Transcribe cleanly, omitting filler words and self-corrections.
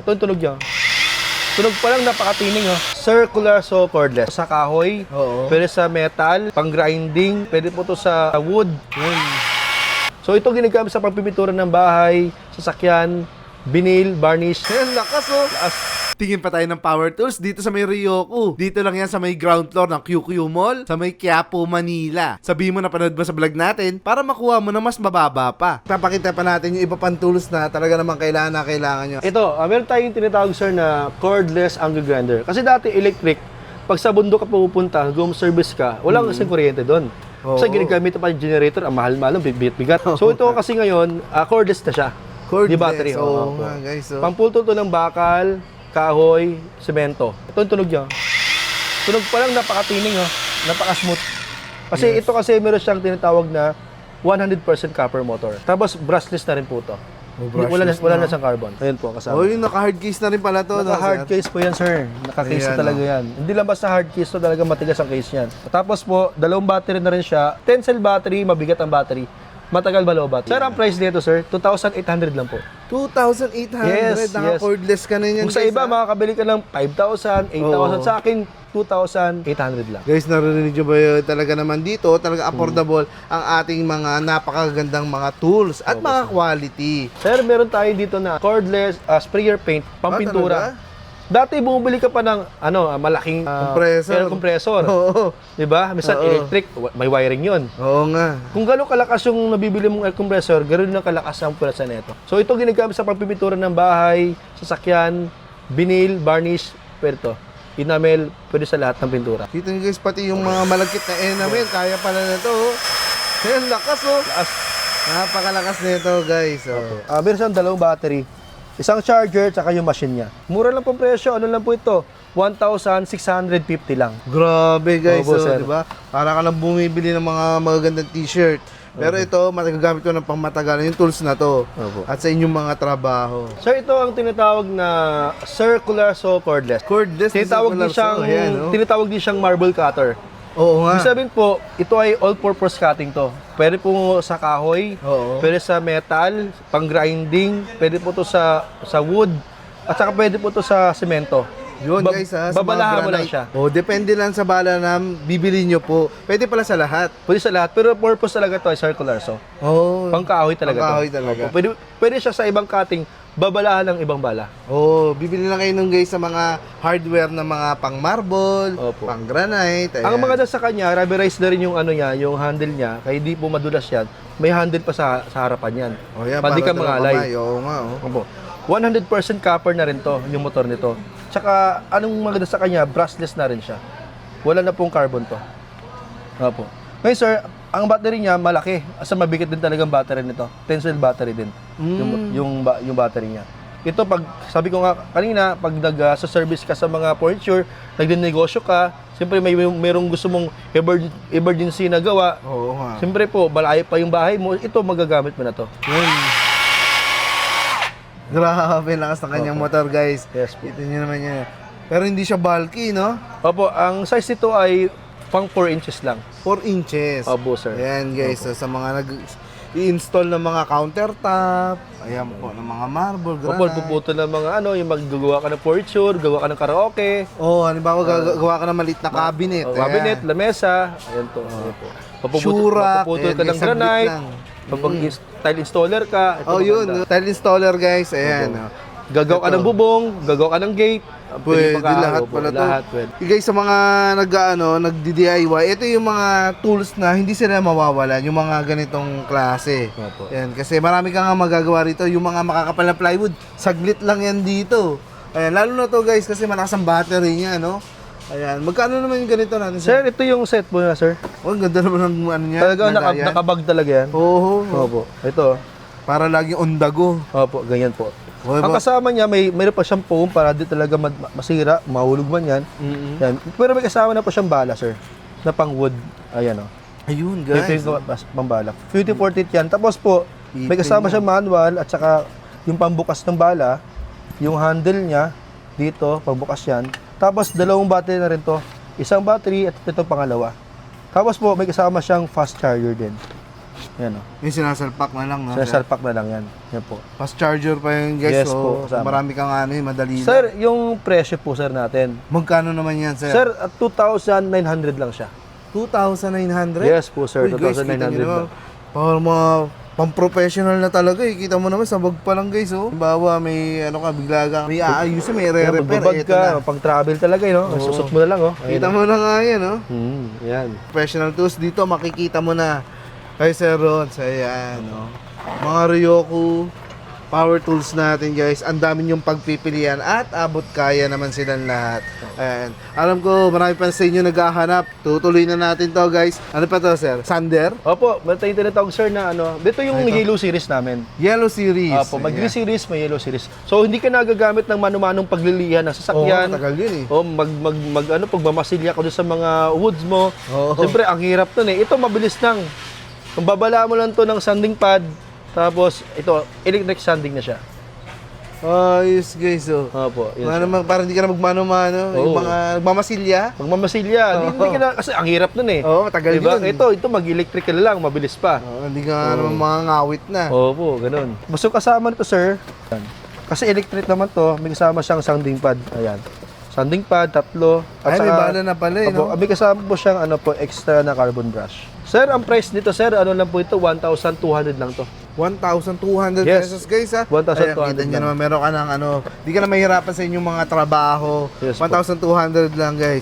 Ito yung tunog niya. Tunog pa lang, napakatining ha. Circular saw cordless. Sa kahoy, pwede sa metal, pang grinding, pwede po to sa wood. So ito ginagamit sa pagpipintura ng bahay, sasakyan, vinyl, varnish. Ayan, lakas oh. Lakas. Tingin pa tayo ng power tools dito sa may Ryoku. Dito lang yan sa may ground floor ng QQ Mall sa may Quiapo, Manila. Sabihin mo na panood mo sa vlog natin para makuha mo na mas mababa pa. Papakita pa natin yung iba pang tools na talaga naman kailangan nyo. Ito, meron tayong tinatawag sir na cordless angle grinder. Kasi dati electric, pag sa bundok ka pupunta, home service ka, walang kasing kuryente doon. Kasi ginagamit pa yung generator, ang mahal-mahal, bigat. So ito kasi ngayon, cordless na siya. Cordless. Di battery. Oo nga guys. Pampulto to ng bakal, kahoy, semento. Ito yung tunog niya. Tunog pa lang, napakatining ha. Napaka-smooth. Kasi ito kasi meron siyang tinatawag na 100% copper motor. Tapos brushless na rin po ito. Wala na siyang carbon. Ayan po, kasama. Oh, yung naka-hard case na rin pala to. Naka-hard case po yan, sir. Naka-case na talaga yan. Hindi lang basta hard case to, talaga matigas ang case niyan. Tapos po, dalawang battery na rin siya. 10 cell battery, mabigat ang battery. Matagal malobat. Sir, ang price dito, sir, 2,800 lang po. 2,800. Yes, Naka-cordless ka na yan. Kung sa iba, makakabili ka ng 5,000, 8,000. Sa akin, 2,800 lang. Guys, narinig nyo ba yun? Talaga naman dito, talaga affordable ang ating mga napakagandang mga tools at mga quality. Sir, meron tayo dito na cordless sprayer paint, pampintura. Dati bumibili ka pa ng malaking air compressor. Oo. 'Di ba? Minsan electric, may wiring 'yon. Oo nga. Kung gano'ng kalakas yung nabibili mong air compressor, gano'n na kalakas ang pwersa nito. So ito ginagamit sa pagpipintura ng bahay, sasakyan, vinyl, varnish, pwede to. Enamel, pwede sa lahat ng pintura. Kita nyo guys, pati yung mga malagkit na enamel, kaya pala na to. Ayan, lakas oh. Lakas. Napakalakas nito guys. Meron siyang dalawang battery. Isang charger, tsaka yung machine niya. Mura lang po presyo. Ano lang po ito? 1,650 lang. Grabe guys, sir. diba? Para ka lang bumibili ng mga magagandang t-shirt. Pero ito, magagamit ko ng pangmatagalan yung tools na to. At sa inyong mga trabaho. Sir, ito ang tinatawag na circular saw cordless. Cordless. Tinatawag din siyang marble cutter. Oo nga. Ibig sabihin po, ito ay all-purpose cutting to. Pwede po sa kahoy, pwede sa metal, pang grinding, pwede po to sa wood, at saka pwede po to sa semento. Yun guys ha, babalahan mo lang siya. Depende lang sa bala na bibili nyo po. Pwede pala sa lahat. Pwede sa lahat, pero purpose talaga to ay circular saw. Pang kahoy talaga to. Pang kahoy talaga. Pwede siya sa ibang cutting, babalahan ng ibang bala. Bibili lang kayo nung guys sa mga hardware na mga pang marble, pang granite. Ang mga sa kanya, rubberized na rin yung yung handle niya, kaya di po madulas yan. May handle pa sa harapan yan. Pandi ka mangalay. Oo nga. 100% copper na rin to, yung motor nito. Tsaka, anong maganda sa kanya, brushless na rin siya. Wala na pong carbon to. Opo. Ngayon sir, ang battery niya malaki. Asa mabigat din talaga ang battery nito. 10 cell battery din. Yung battery niya. Ito pag sabi ko nga kanina, pag nag-service ka sa mga furniture, nagde-negosyo ka, siyempre mayroong gusto mong emergency na gawa. Oo nga. Siyempre po, malayo pa yung bahay mo, ito magagamit mo na to. Grabe, lakas ng kanyang motor guys. Yes po. Kita nyo naman yan. Pero hindi siya bulky, no? Opo, ang size nito ay pang 4 inches lang. 4 inches. Opo, sir. Ayan guys, so, sa mga i-install ng mga countertop, ayan po, ng mga marble, granite. Opo, puputo ng mga yung maggagawa ka ng furniture, gawa ka ng karaoke. Halimbawa, gagawa ka ng maliit na cabinet. Cabinet, lamesa, ayan po. Shurak, Papuputol ka ng granite. Kapag tile installer ka, tile installer guys, ayan. Gagawa ka ng bubong, gagawa ka ng gate. Pwede lahat pala to. Lahat pwede. Guys, sa mga nagdi-DIY, ito yung mga tools na hindi sila mawawalan, yung mga ganitong klase. Yan, kasi marami kang magagawa rito, yung mga makakapal na plywood, saglit lang yan dito. Ayan, lalo na to guys, kasi malakas ang battery niya, no? Ayan, magkano naman yung ganito natin? Sir, ito yung set po na, sir. Ang ganda naman ng niya. Talaga nakabag talaga yan. Opo. Ito. Para laging on the go. Opo, ganyan po. Ang kasama niya, mayroon pa siyang foam para di talaga masira, mahulog man yan. Yan. Pero may kasama na po siyang bala, sir. Na pang wood. Ayan o. Ayun, guys. Ito yung pambala. 50-40 yan. Tapos po, may kasama siyang manual at saka yung pambukas ng bala, yung handle niya, dito, pambukas yan. Tapos, dalawang battery na rin to. Isang battery at ito pangalawa. Tapos po, may kasama siyang fast charger din. Yan o. Yung sinasalpak na lang, no? Sinasalpak na lang yan. Yan po. Fast charger pa yun, guys. Yes po, So, kasama. marami kang ano, madali lang. Sir, yung presyo po sir natin. Magkano naman yan, sir? Sir, at 2,900 lang siya. 2,900? Yes po sir, Uy, guys, kita 2,900 nyo naman. lang. Para mga pang-professional na talaga eh. Kita mo naman, sabag pa lang guys, oh. Halimbawa, may ano ka, bigla ka, may aayusin, may Kaya re-repair. magbabag Ito ka, na. pang travel talaga no. Susot mo na lang oh. Ayun, Kita oh. mo na nga yan, oh. Yan. Professional tools dito, makikita mo na kay Sir Ron. So, ayan, oh. Mga Ryoku power tools natin, guys. Ang dami yung pagpipilian at abot kaya naman silang lahat. Ayan. Alam ko, marami pa sa inyo naghahanap. Tutuloy na natin to, guys. Ano pa to, sir? Sander? Opo, may tinatawag sir na ano, dito yung Ito. yellow series namin. Yellow series. Opo, may green Ayan. series, may yellow series. So hindi ka nagagamit ng mano-manong paglilihan ng Oo, sasakyan. matagal yun eh. O pagmamasilya ko doon sa mga woods mo. Oo. Siyempre, ang hirap nun eh. Ito, mabilis lang. Kung babala mo lang to ng sanding pad, tapos ito, electric sanding na siya. Ayos, guys, oh. Opo, yun Mga siya. naman, parang hindi ka na magmano-mano. Yung Oo. mga nagmamasilya. Pagmamasilya, hindi ka na, kasi ang hirap nun eh. Oo, matagal Diba? yun. Ito mag-electrical lang, mabilis pa. Hindi ka naman mga ngawit na. Opo, ganun. Basta kasama nito, sir. Yan. Kasi electric naman to, may kasama siyang sanding pad. Ayan. Sanding pad, tatlo. Ay, may bala na pala eh, Opo, no? may kasama po siyang ano po, extra na carbon brush. Sir, ang price nito, sir, ano lang po ito, 1,200 lang to. 1,200 Yes. pesos, guys, ha? 1,200 Ayan, kita nyo lang. naman, meron ka ng ano, di ka na mahirapan sa inyong mga trabaho. Yes po. 1,200 lang, guys.